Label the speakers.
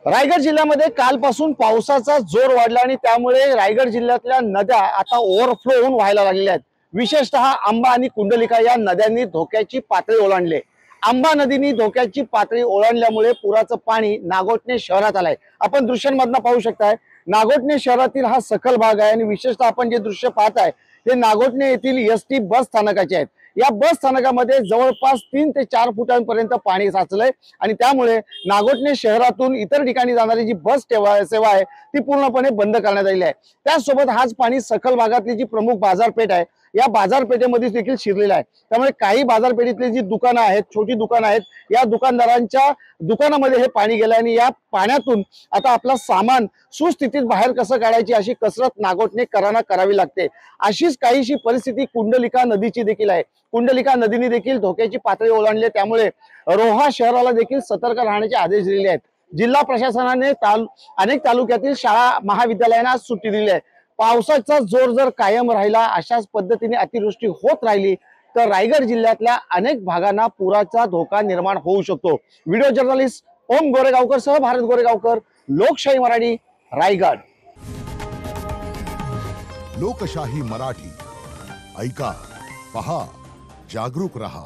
Speaker 1: रायगड जिल्ह्यामध्ये कालपासून पावसाचा जोर वाढला आणि त्यामुळे रायगड जिल्ह्यातल्या नद्या आता ओव्हरफ्लो होऊन व्हायला लागलेल्या आहेत। विशेषतः आंबा आणि कुंडलिका या नद्यांनी धोक्याची पातळी ओलांडली। आंबा नदीने धोक्याची पातळी ओलांडल्यामुळे पुराचं पाणी नागोठणे शहरात आलंय। आपण दृश्यांमधनं पाहू शकताय, नागोठणे शहरातील हा सखल भाग आहे आणि विशेषतः आपण जे दृश्य पाहताय ते नागोठणे येथील एसटी बस स्थानकाचे आहेत। या बस स्थानकामध्ये जवळपास 3 ते 4 फुटांपर्यंत पाणी साचलंय आणि त्यामुळे नागोठणे शहरातून इतर ठिकाणी जाणारी जी बस सेवा आहे ती पूर्णपणे बंद करण्यात आलेली आहे। त्यासोबत हाच पाणी सखल भागातली जी प्रमुख बाजारपेठ आहे या बाजारपेठेमध्ये देखील शिरलेला आहे। त्यामुळे काही बाजारपेठेतली जी दुकानं आहेत, छोटी दुकानं आहेत, या दुकानदारांच्या दुकानामध्ये हे पाणी गेलं आणि या पाण्यातून आता आपलं सामान सुस्थितीत बाहेर कसं काढायची अशी कसरत नागोठणेकरांना करावी लागते। अशीच काहीशी परिस्थिती कुंडलिका नदीची देखील आहे। कुंडलिका नदीने देखील धोक्याची पातळी ओलांडली, त्यामुळे रोहा शहराला देखील सतर्क राहण्याचे आदेश दिलेले आहेत। जिल्हा प्रशासनाने अनेक तालुक्यातील शाळा महाविद्यालयांना आज सुट्टी दिली आहे। पावसाचा जोर जर कायम राहिला, अशाच पद्धतीने अतिवृष्टी होत राहिली तर रायगड जिल्ह्यातल्या अनेक भागांना पुराचा धोका निर्माण होऊ शकतो। व्हिडिओ जर्नलिस्ट ओम गोरेगावकर सह भारत गोरेगावकर, लोकशाही मराठी, रायगड।
Speaker 2: लोकशाही मराठी ऐका, पहा, जागरूक रहा।